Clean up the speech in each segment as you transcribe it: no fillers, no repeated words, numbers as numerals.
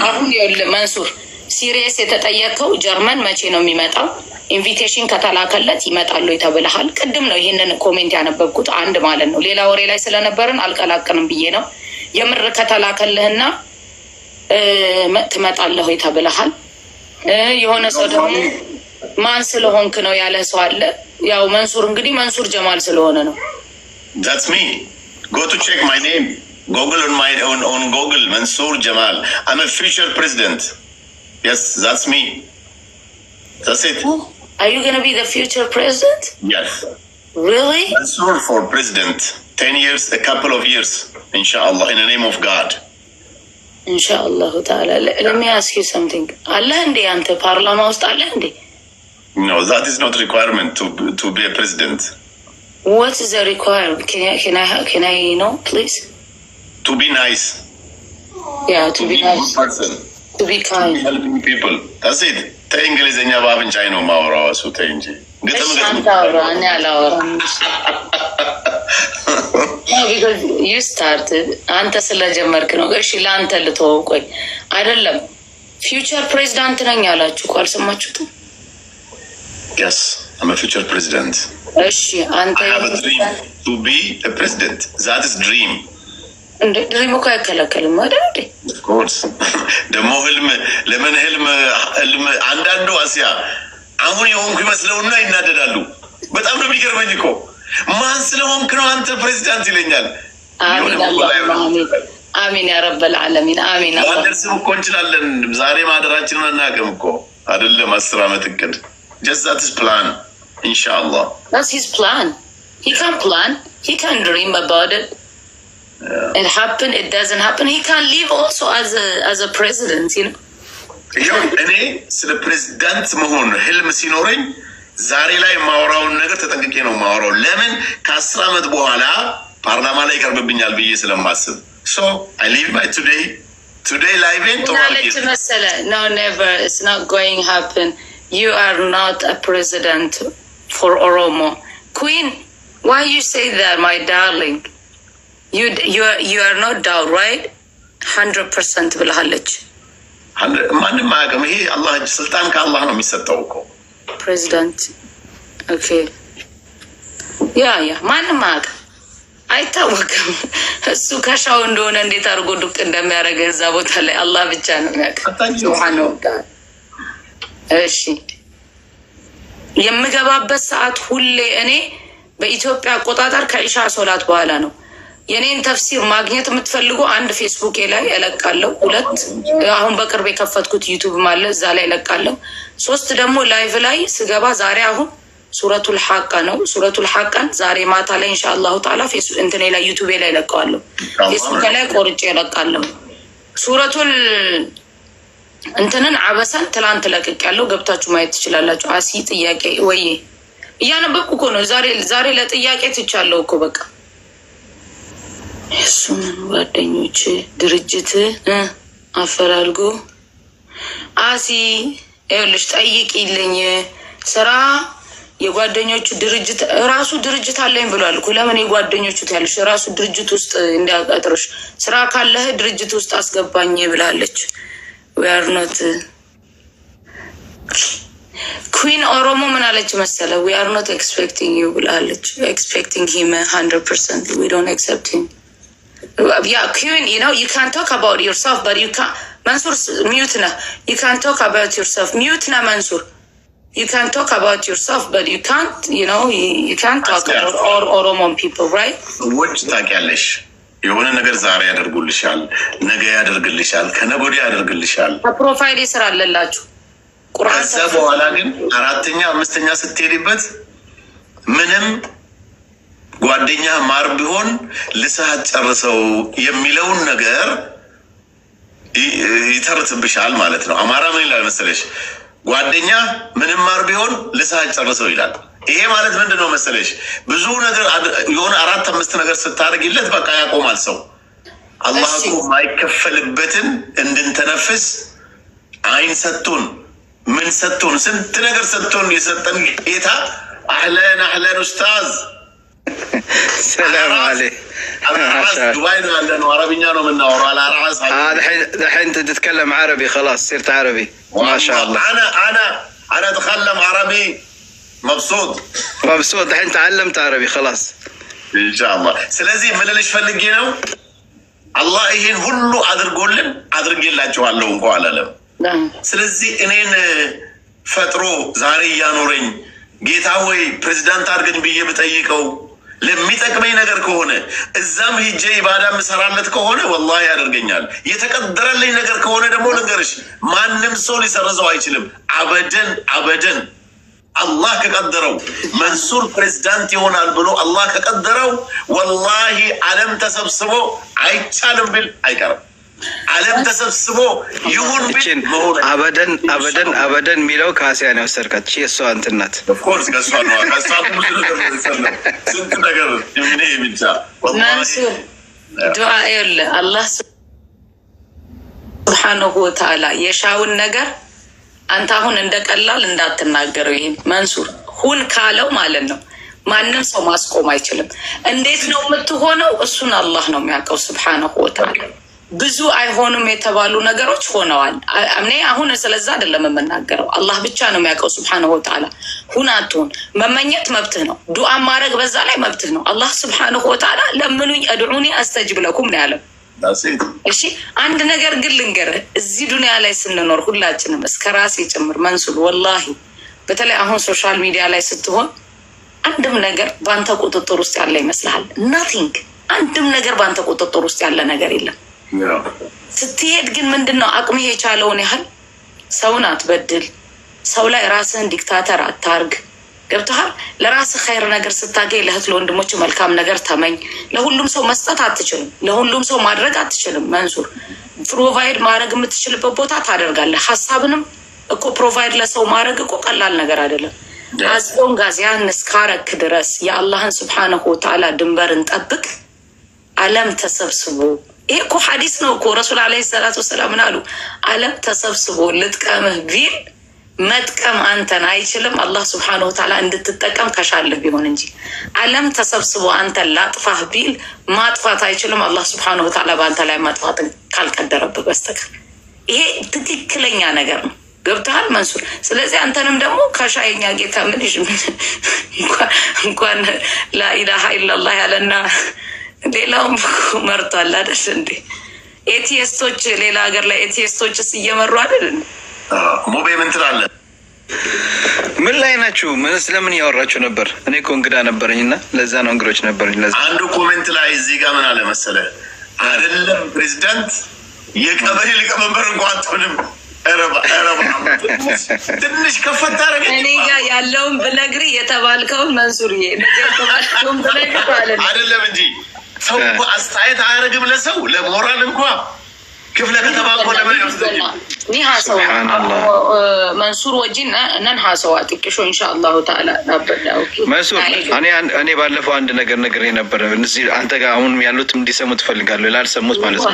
አሁን መንሱር ሲሪየስ የተጠየቀው ጀርመን መቼ ነው የሚመጣው? ኢንቪቴሽን ከተላከለት ይመጣሉ ይተብልሃል። ቅድም ነው ይሄንን ኮሜንት ያነበብኩት አንድ ማለት ነው። ሌላ ወሬ ላይ ስለነበርን አልቀላቀንም ብዬ ነው። የምር ከተላከልህና ትመጣለህ ይተብልሃል። የሆነ ሰው ደግሞ ማን ስለሆንክ ነው ያለ ሰው አለ። ያው መንሱር እንግዲህ መንሱር ጀማል ስለሆነ ነው። That's me. Go to check my name. Google on Google Mansour Jamal. I'm a future president. Yes, that's me. That's it. Are you going to be the future president? Yes. Really? Mansour for president. 10 years, a couple of years. Inshallah, in the name of God. Inshallah ta'ala. Let me ask you something. Allah ande ante parliament ust Allah ande? No, that is not requirement to be a president. What is the requirement? Can I know, please? To be nice. Yeah, to be nice. Good person. To be kind. To be helping people. That's it. Tay Englizenya babin chayno maawra wasu tay inji. No, because you started. Anta ስለጀመርክ ነው። እሺ ለአንተ ልተወቆይ አይደለም። Future president ነኝ ያላችሁ እኮ አልሰማችሁትም? Yes, I'm a future president. እሺ አንተ I have a dream to be a president. That is dream. እንደ ድሪም እኮ አይከለከልም አይደል? Of course. ደግሞ ለምን ህልም አንዳንዱ አሲያ አሁን የሆንኩ ይመስለውና ይናደዳሉ። በጣም ነው የሚገርመኝ እኮ ማን ስለሆንክ ነው አንተ ፕሬዚዳንት ይለኛል። አሚን ያ ረበል ዓለሚን አሚን። አደርስም እኮ እንችላለን። ዛሬ ማደራችንን አናውቅም እኮ አይደለም 10 ዓመት እቅድ just that is plan inshallah. That's his plan. He can plan, he can dream about it. It happen, it doesn't happen. He can live also as a president, you know. ያው እኔ ስለ ፕሬዚዳንት መሆን ህልም ሲኖረኝ ዛሬ ላይ ማውራውን ነገር ተጠንቅቄ ነው ማውራው። ለምን ከ10 ዓመት በኋላ ፓርላማ ላይ ይቀርብብኛል ብዬ ስለማስብ so I live by today live in no never, it's not going to happen. You are not a president for Oromo. Queen, why you say that, my darling? You are not down, right? 100% ብለሃለች። ማንም ማቀም ይሄ አላህ ስልጣን ከአላህ ነው የሚሰጠው እኮ ፕሬዚዳንት። ኦኬ ያ ማንም ማቀም አይታወቅም። እሱ ከሻው እንደሆነ እንዴት አድርጎ ዱቅ እንደሚያደርግ እዛ ቦታ ላይ አላህ ብቻ ነው የሚያውቀው። ሱብሃነሁ ወተዓላ። እሺ የምገባበት ሰዓት ሁሌ እኔ በኢትዮጵያ አቆጣጠር ከኢሻ ሶላት በኋላ ነው። የኔን ተፍሲር ማግኘት የምትፈልጉ አንድ ፌስቡክ ላይ እለቃለሁ፣ 2 አሁን በቅርብ የከፈትኩት ዩቲዩብ ማለት እዛ ላይ እለቃለሁ፣ 3 ደግሞ ላይቭ ላይ ስገባ ዛሬ አሁን ሱረቱል ሐቃ ነው። ሱረቱል ሐቃን ዛሬ ማታ ላይ ኢንሻአላሁ ተዓላ ፌስቡክ እንትኔ ላይ ዩቲዩብ ላይ እለቀዋለሁ፣ ፌስቡክ ላይ ቆርጬ እለቃለሁ። ሱረቱል እንትንን አበሳን ትላንት ለቅቄያለሁ፣ ገብታችሁ ማየት ትችላላችሁ። አሲ ጥያቄ ወይ እያነበብኩ እኮ ነው። ዛሬ ለጥያቄ ትቻለሁ እኮ በቃ እሱም ጓደኞች ድርጅት አፈላልጉ አሲ ይኸውልሽ ጠይቂልኝ ስራ የጓደኞቹ ድርጅት ራሱ ድርጅት አለኝ ብሏል እኮ። ለምን የጓደኞቹ ያለሽ ራሱ ድርጅት ውስጥ እንዲያቀጥርሽ ስራ ካለህ ድርጅት ውስጥ አስገባኝ ብላለች። we are not Queen ኦሮሞ ምን አለች መሰለ? we are not expecting you ብላለች። expecting him 100%, we don't accept him. Yeah, Queen, you know, you can talk about yourself, but you can't. Mansour, mute na. You can talk about yourself. Mute na, Mansour. You can talk about yourself, but you can't, you know, you can't talk about all Oromo people, right? What ታውቂያለሽ? የሆነ ነገር ዛሬ ያደርጉልሻል፣ ነገ ያደርግልሻል፣ ከነገ ወዲያ ያደርግልሻል። ፕሮፋይል ይሰራልላችሁ ቁርአን። ከዛ በኋላ ግን 4ኛ 5ኛ ስትሄድበት ምንም ጓደኛ ማር ቢሆን ልሳት ጨርሰው የሚለውን ነገር ይተርትብሻል ማለት ነው። አማራ ምን ይላል መሰለሽ? ጓደኛ ምንም ማር ቢሆን ልሳት ጨርሰው ይላል። ይሄ ማለት ምንድነው መሰለሽ? ብዙ ነገር የሆነ 4-5 ነገር ስታደርጊለት በቃ ያቆማል ሰው። አላህ እኮ ማይከፈልበትን እንድንተነፍስ አይን ሰጥቶን ምን ሰጥቶን ስንት ነገር ሰጥቶን የሰጠን ጌታ አህለን ኡስታዝ سلام عليك. دبي عندنا عربية ومنا على رأس. الحين انت تتكلم عربي خلاص صرت عربي ما شاء الله. أنا أتكلم عربي مبسوط. الحين تعلمت عربي خلاص. إن شاء الله. سلازي من اللي شفلقينه الله يهين هلو أدرقين لا جوالهم قوالهم. سلازي إنين فترو زاري يانورين ጌታዊ ፕሬዝዳንት አድርገኝ ብዬ ብጠይቀው ለሚጠቅመኝ ነገር ከሆነ እዛም ሂጄ ኢባዳ መሰራለት ከሆነ ወላሂ ያደርገኛል። የተቀደረልኝ ነገር ከሆነ ደግሞ ልንገርሽ ማንም ሰው ሊሰርዘው አይችልም። አበደን አላህ ከቀደረው መንሱር ፕሬዝዳንት ይሆናል ብሎ አላህ ከቀደረው ወላሂ ዓለም ተሰብስቦ አይቻልም ብል አይቀርም። ዓለም ተሰብስቦ ይሁን ቢል አበደን ሚለው ካሲያ ነው ወሰድካት። እሺ እሷ እንትን ናት። ኦፍ ኮርስ ከሷ ነው ብዙ ነገር ተሰለ ስንት ነገር ምን ይብቻ ወላሂ ዱዓ ይል አላህ ሱብሃነሁ ወተዓላ የሻውን ነገር አንተ አሁን እንደቀላል እንዳትናገረው። ይሄን መንሱር ሁን ካለው ማለት ነው ማንም ሰው ማስቆም አይችልም። እንዴት ነው የምትሆነው? እሱን አላህ ነው የሚያውቀው ሱብሃነሁ ወተዓላ። ብዙ አይሆንም የተባሉ ነገሮች ሆነዋል። እኔ አሁን ስለዛ አይደለም የምናገረው፣ አላህ ብቻ ነው የሚያውቀው ሱብሃነሁ ወተዓላ። ሁን አትሁን መመኘት መብትህ ነው። ዱዓ ማድረግ በዛ ላይ መብትህ ነው። አላህ ሱብሃነሁ ወተዓላ ለምኑኝ አድዑኒ አስተጅብ ለኩም ነው ያለው። እሺ አንድ ነገር ግን ልንገርህ፣ እዚህ ዱንያ ላይ ስንኖር ሁላችንም እስከ ራሴ ጭምር መንሱር ወላሂ በተለይ አሁን ሶሻል ሚዲያ ላይ ስትሆን አንድም ነገር በአንተ ቁጥጥር ውስጥ ያለ ይመስልሃል። ናቲንግ አንድም ነገር በአንተ ቁጥጥር ውስጥ ያለ ነገር የለም። ስትሄድ ግን ምንድነው አቅምህ የቻለውን ያህል ሰውን አትበድል፣ ሰው ላይ ራስህን ዲክታተር አታርግ። ገብቶሃል? ለራስህ ኸይር ነገር ስታገኝ ለእህት ለወንድሞች መልካም ነገር ተመኝ። ለሁሉም ሰው መስጠት አትችልም፣ ለሁሉም ሰው ማድረግ አትችልም። መንሱር ፕሮቫይድ ማድረግ የምትችልበት ቦታ ታደርጋለህ። ሀሳብንም እኮ ፕሮቫይድ ለሰው ማድረግ እኮ ቀላል ነገር አይደለም። አዝሎን ጋዚያን እስካረክ ድረስ የአላህን ሱብሃነሁ ወተዓላ ድንበርን ጠብቅ። ዓለም ተሰብስቦ ይሄ እኮ ሐዲስ ነው እኮ ረሱል ዓለይሂ ሰላቱ ወሰላም ምን አሉ? ዓለም ተሰብስቦ ልጥቀምህ ቢል መጥቀም አንተን አይችልም። አላህ ሱብሃነሁ ወተዓላ እንድትጠቀም ከሻልህ ቢሆን እንጂ ዓለም ተሰብስቦ አንተን ላጥፋህ ቢል ማጥፋት አይችልም። አላህ ሱብሃነሁ ወተዓላ በአንተ ላይ ማጥፋት ካልቀደረብህ በስተቀር ይሄ ትክክለኛ ነገር ነው። ገብተሃል መንሱር? ስለዚህ አንተንም ደግሞ ከሻየኛ ጌታ ምን ይሽ እንኳን ላኢላሃ ኢላላህ ያለና ሌላውም መርቷል አይደል እንዴ? ኤቲኤስቶች ሌላ ሀገር ላይ ኤቲኤስቶችስ እየመሩ አይደል? ሙቤ ምን ትላለህ? ምን ላይ ናችሁ? ምን ስለምን ያወራችሁ ነበር? እኔ እኮ እንግዳ ነበረኝና ለዛ ነው እንግዶች ነበረኝ። ለዛ አንዱ ኮሜንት ላይ እዚህ ጋር ምን አለ መሰለህ፣ አይደለም ፕሬዝዳንት የቀበሌ ሊቀመንበር እንኳን አትሆንም። ትንሽ ከፈታ አረገ። እኔ ጋር ያለውን ብነግርህ የተባልከውን መንሱርዬ ነገር ተባልከውን ብነግርህ አይደለም እንጂ ሰው አስተያየት አያደርግም። ለሰው ለሞራል እንኳን ክፍለ ከተማ እኮ ለምን ይወስደኝ ኒሃሰው መንሱር ወጂና ነንሃሰው አጥቂሾ ኢንሻአላሁ ተዓላ አበዳው መንሱር እኔ ባለፈው አንድ ነገር ነግሬ ነበር። እዚህ አንተ ጋር አሁን ያሉት እንዲሰሙ ትፈልጋለህ ላልሰሙት ማለት ነው።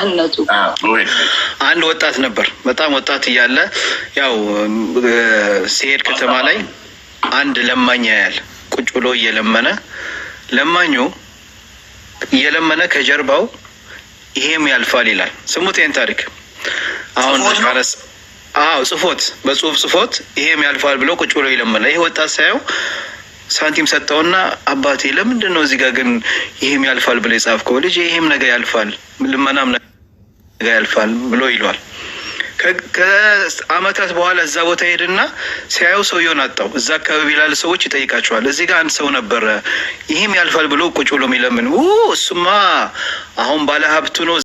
አንድ ወጣት ነበር፣ በጣም ወጣት እያለ ያው ሲሄድ ከተማ ላይ አንድ ለማኝ ያያል። ቁጭ ብሎ ለማኙ እየለመነ ከጀርባው ይሄም ያልፋል ይላል። ስሙት ይሄን ታሪክ አሁን ካረስ በጽሁፍ ጽፎት ይሄም ያልፋል ብሎ ቁጭ ብሎ ይለመነ። ይሄ ወጣት ሳየው ሳንቲም ሰጠውና አባቴ ለምንድን ነው እዚህ ጋር ግን ይሄም ያልፋል ብሎ የጻፍከው? ልጅ ይሄም ነገር ያልፋል ልመናም ነገር ያልፋል ብሎ ይሏል። ከአመታት በኋላ እዛ ቦታ ሄድና ሲያየው ሰውየውን አጣው። እዛ አካባቢ ላለ ሰዎች ይጠይቃቸዋል። እዚህ ጋር አንድ ሰው ነበረ ይሄም ያልፋል ብሎ ቁጭ ብሎ የሚለምን እሱማ አሁን ባለ ሀብቱ ነው